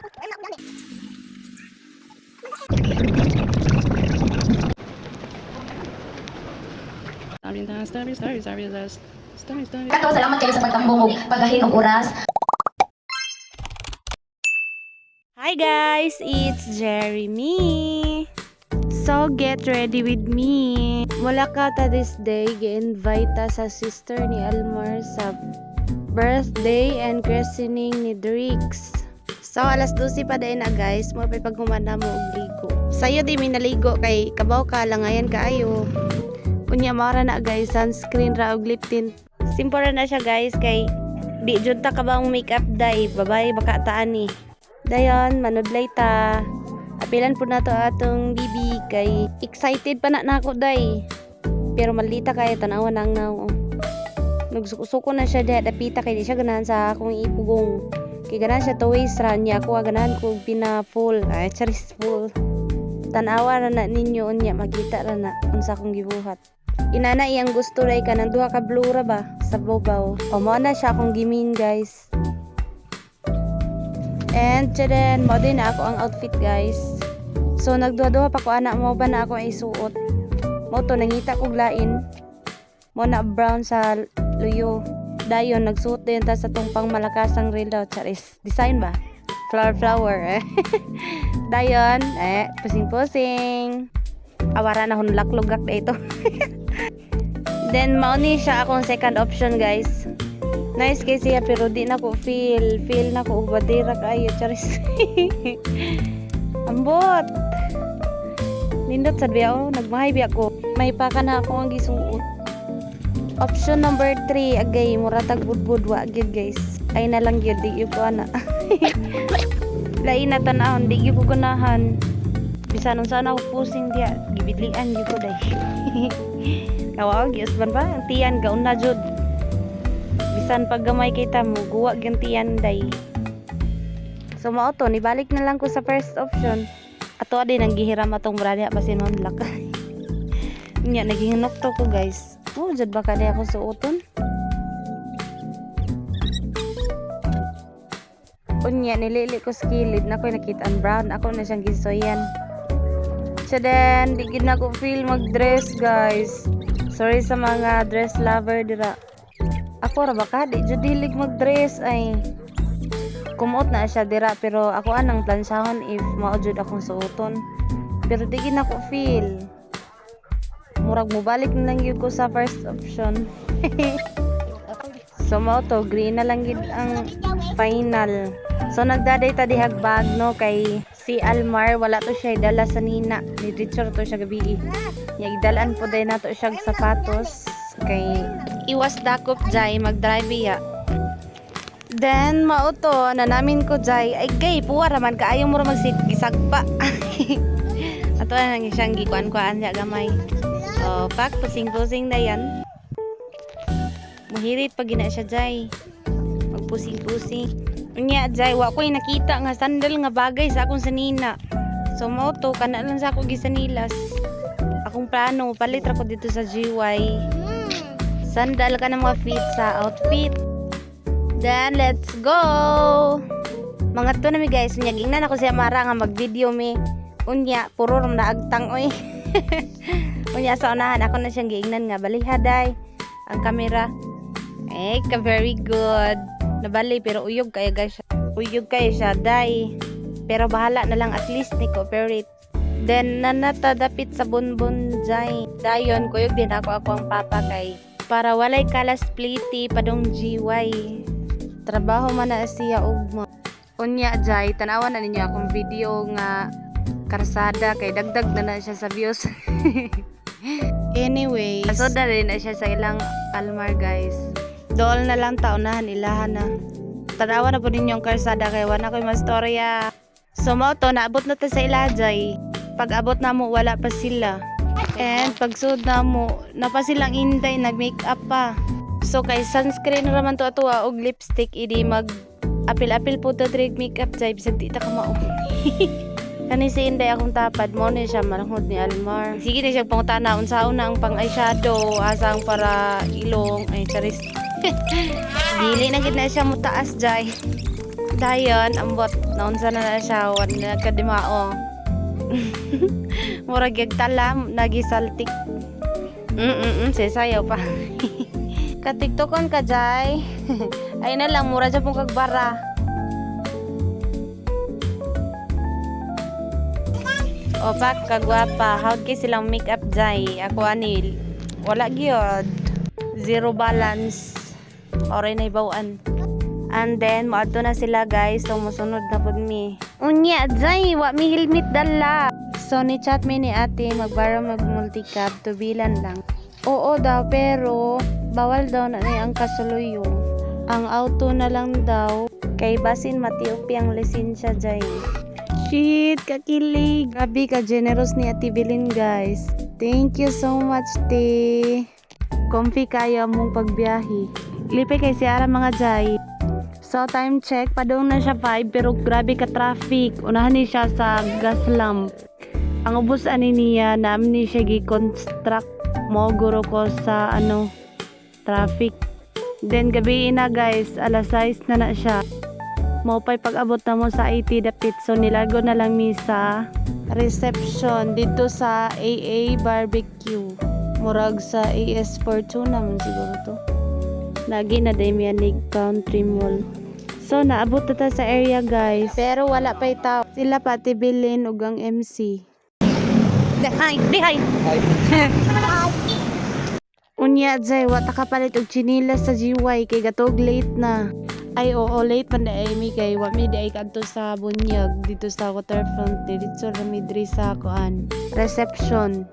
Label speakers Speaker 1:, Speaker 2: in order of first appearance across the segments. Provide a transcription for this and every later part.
Speaker 1: Kato, salamat kayo sa pagtambong ug paghahin og oras.
Speaker 2: Hi guys, it's Jeremy. So get ready with me. Mula ka ta this day, gi-invite ta sa sister ni Almar sa birthday and christening ni Drix. So alas 12 pa din na guys, mo pa paghumana mo og ligo. Sayo di mi naligo kay kabaw ka lang ayan kaayo. Unya mara na guys, sunscreen ra og lip tint. Simple ra na siya guys kay di jud ta kabang makeup day, babay baka taan ni. Dayon, manudlay ta. Apilan po na to atong bibi kay excited pa na nako day. Pero malita kay tanawan nang naw. Nagsuko na siya diha dapita kay di siya ganahan sa akong ipugong. Kay ganahan siya tuwis ra niya ako ganahan ko pina full. Ay charis full. Tanawa ra na ninyo unya makita ra na unsa akong gibuhat. Inana iyang gusto ray kanang duha ka blue ra ba sa bobaw. O mo na siya akong gimin guys. And then, mo din ako ang outfit guys. So nagduha-duha pa ko anak mo ba na ako ay suot. Mo to nangita ko glain. Mo na brown sa luyo. Dayon nagsuot din ta sa tong pang malakasang relo charis. Design ba? Flower. Dayon, pusing-pusing. Awara na hunlak lugak na ito. Then mao ni siya akong second option guys. Nice kay siya pero di na ko feel na ko ubadira kayo charis. Ambot. Nindot sa biya nagmahay biya ko. May pa ka na ako ang gisuot. Option number 3 agay muratag budbud wa gyud guys. Ay na lang gyud di ko ana. Lain na tan-aon di gyud ko ganahan. Bisan unsa na ako pusing diya gibidlian gyud ko day. Kawaw gyud ban ba ang tiyan gaun na jud. Bisan paggamay kita mo guwa gantian day. So mao to nibalik na lang ko sa first option. Ato adi nang gihiram atong brada basin honlak. Nya naghihinok to ko guys. Oh jud ba kada ako suoton? Unya nilili ko sa kilid na ko nakita ang brown ako na siyang gisoyan. So then di gid na ko feel mag-dress guys. Sorry sa mga dress lover dira. Ako ra baka di jud hilig mag-dress ay kumuot na siya dira pero ako anang plansahon if mao jud akong suoton. Pero di gid ako feel. Murag mobalik na lang gyud ko sa first option. So mao to green na lang gid ang final. So nagdaday ta dihag bag no kay si Almar wala to siya dala sa nina. Ni Richard to siya gabi. Yagdalan po din nato siya sapatos kay iwas dakop jay mag-drive ya. Then mauto na namin ko jay ay gay puwa raman kaayo mo ra maggisagpa. Ato na nang siyang gikuan-kuan niya gamay. Oh, pak pusing-pusing na yan. Muhirit pag gina siya jay. Magpusing-pusing. Unya jay wa ko'y nakita nga sandal nga bagay sa akong sanina. So mauto kana lang sa ako gisanilas. Akong plano palit ra ko dito sa GY. Sandal ka ng mga fit sa outfit. Then, let's go! Mga to na mi guys. Unya, gingnan ako siya mara nga mag-video mi. Unya, puro ram na agtang oy. Unya, sa unahan ako na siyang gingnan nga. Balihaday ang kamera. Ka very good. Nabali, pero uyog kayo guys. Uyog kayo siya, day. Pero bahala na lang at least ni cooperate. Then, nanatadapit sa bunbun jay. Dayon, kuyog din ako ang papa kay para walay kalas pliti padong GY. Trabaho man na siya ugma. Unya jay tanawan na ninyo akong video nga karsada kay dagdag na siya sa views. Anyway, so na rin na siya sa ilang Almar guys. Dool na lang taunahan ilahan na. Tanawan na po ninyo ang karsada kay wala ko'y mastorya. So mao to naabot na ta sa ila jay. Pag abot na mo wala pa sila. And pagsud na mo, napa silang inday, nag-makeup pa. So kay sunscreen raman to ato og lipstick, idi mag apil-apil po to drag makeup jay bisag di ta ka mao. Kani si inday akong tapad mo ni siya malangod ni Almar. Sige na siya pangutana unsa una ang pang eyeshadow, asang para ilong ay charis. Dili na gid na siya mo taas jay. Dayon, ambot. Naunsa na siya. Wala kadimao. Murag yag talam. Nagisaltik. Sayaw pa. Katiktokon ka, Jai. Ay na lang, mura dyan pong kagbara. Opak, kagwapa. How kay silang make up, Jai? Ako anil. Wala gyud. Zero balance. Oray na ibawaan. And then, maadto na sila guys. So, musunod na pud mi. Unya, Jai, wa mi helmet dala. So, ni chat mi ni ate, magbara mag-multicab, tubilan lang. Oo daw, pero bawal daw na ang kasuluyong. Ang auto na lang daw. Kay basin matiupi ang lisensya, Jai. Shit, kakilig. Grabe ka, generous ni Ate Bilin, guys. Thank you so much, te. Comfy kaya mong pagbiyahe. Lipe kay siara mga Jai. So, time check. Padung na siya 5, pero grabe ka traffic. Unahan ni siya sa gas lamp. Ang ubos ani niya, namin ni siya gi-construct. Moguro ko sa traffic. Then, gabi na guys. Alas 6 na siya. Maupay pag-abot na mo sa 80 dapit. So, nilago na lang mi sa reception dito sa AA Barbecue. Murag sa AS Fortuna man siguro to. Lagi na day mi anig Country Mall. So, naabot na ta sa area guys. Pero wala pa'y tao. Sila pati bilin ug ang MC. Hi! Hi! Unya, Jai, wata ka palit og chinilas sa GY kay gatog late na. Ay, oo, late man na mi kay wa mi day kadto sa bunyag dito sa waterfront dito ra mi diri sa kuan reception.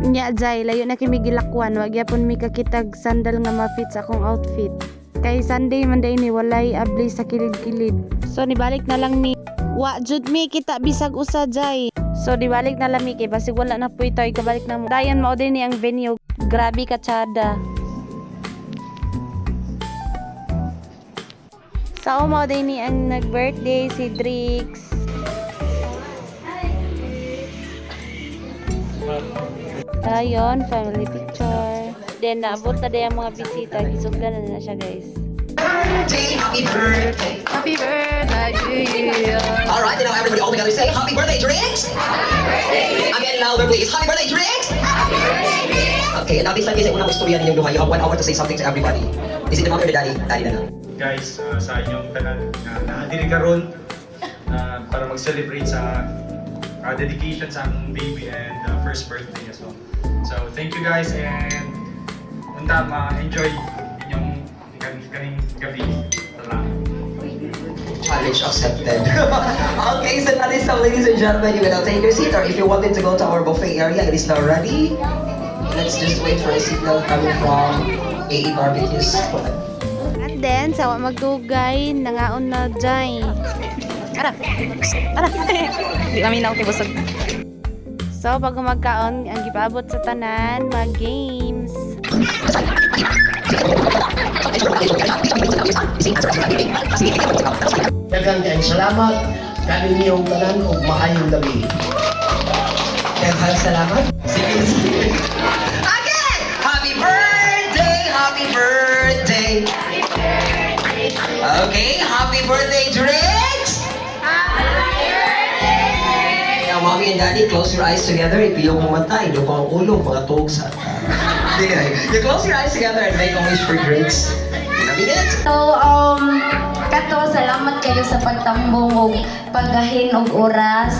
Speaker 2: Unya, Jai, layo na kimi gilakwan, wag yapon mi kakitag sandal nga ma-fit sa akong outfit. Kay Sunday man day ni walay abli sa kilid-kilid. So nibalik na lang mi. Wa jud mi kita bisag usa, Jai. So dibalik na lang mi kay basig wala na puy tayo ikabalik na mo. Dayon mao din ni ang venue. Grabe ka tsada. Sa mao din ni ang nag-birthday si Drix. Dayon, family picture. Then naabot na din ang mga bisita. Gisugdan na siya guys.
Speaker 3: Happy birthday.
Speaker 1: Happy birthday to you.
Speaker 3: All right, now everybody all together say happy birthday, Drix. Again, louder please. Happy birthday, Drix. Okay, now this time kasi unang istorya ninyong duha. You have 1 hour to say something to everybody. Is it the mom or the daddy? Daddy na lang.
Speaker 4: Guys, sa inyong tanan na naadiri karon para mag-celebrate sa dedication sa among baby and first birthday as well. So, thank you guys and unta ma-enjoy inyong kaning gabi. Salamat.
Speaker 3: Challenge accepted. Okay, so that is so, ladies and gentlemen, you can now take your seat, or if you wanted to go to our buffet area, it is now ready. Let's just wait for a signal coming from AA Barbecues.
Speaker 2: And then, sa magdugay, nangaon na Jai. Ara! Di kami na okay busog. So, pag magkaon, ang gipaabot sa tanan, mag-games.
Speaker 5: Daghang kayong salamat kaninyong tanan ug maayong gabi.
Speaker 3: Daghang salamat. Sige, sige. Again! Happy birthday! Happy birthday! Okay, happy birthday, Drix! Now, mommy and daddy, close your eyes together. Ipiyong mo mata, ilo pa ang ulo, mga tugsa. You close your eyes together and make a wish for Drix. In a minute.
Speaker 1: So, kato, salamat kayo sa pagtambong og paggahin og oras.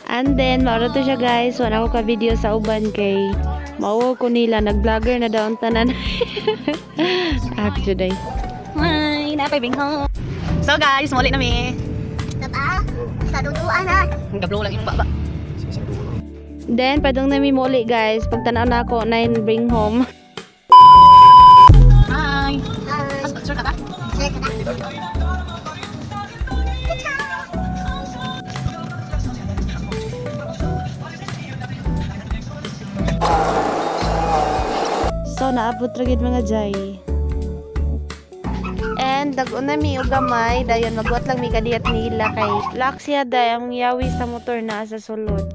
Speaker 2: And then, mauro to siya guys. Wala ko ka-video sa uban kay mauwa ko nila. Nag-vlogger na daw ang tanan. Actually. Hi! Napay home. So guys, muli na mi.
Speaker 6: Taba, sa duduan ha.
Speaker 2: Gablo lang yung baba. Then, padong na mi muli guys. Pag tanaw na ako, 9 bring home. Hi! Sure ka ba?
Speaker 6: Sure ka ba?
Speaker 2: So, naabot ragid mga Jai. And, dagon na mi o gamay. Dayon, magwat lang mi kadiyat nila kay Laksya day ang yawi sa motor na sa sulod.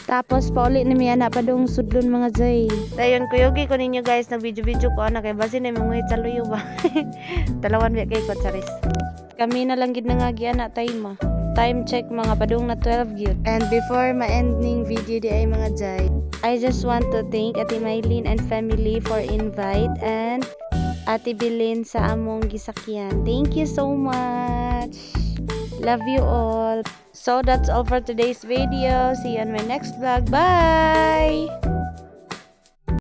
Speaker 2: Tapos, pauli na mi anak pa dong sudlon mga Jai. Dayon, kuyogi ko ninyo guys na video-video ko anak kay basi na mga nguhit sa luyo ba. Talawan biya kay ko charis. Kami na lang gid nangagian na time. Time check mga padung na 12 gyud. And before ma-ending video di ay mga jay, I just want to thank Ate Mylene and family for invite and Ate Bilin sa among gisakyan. Thank you so much. Love you all. So that's all for today's video. See you on my next vlog. Bye!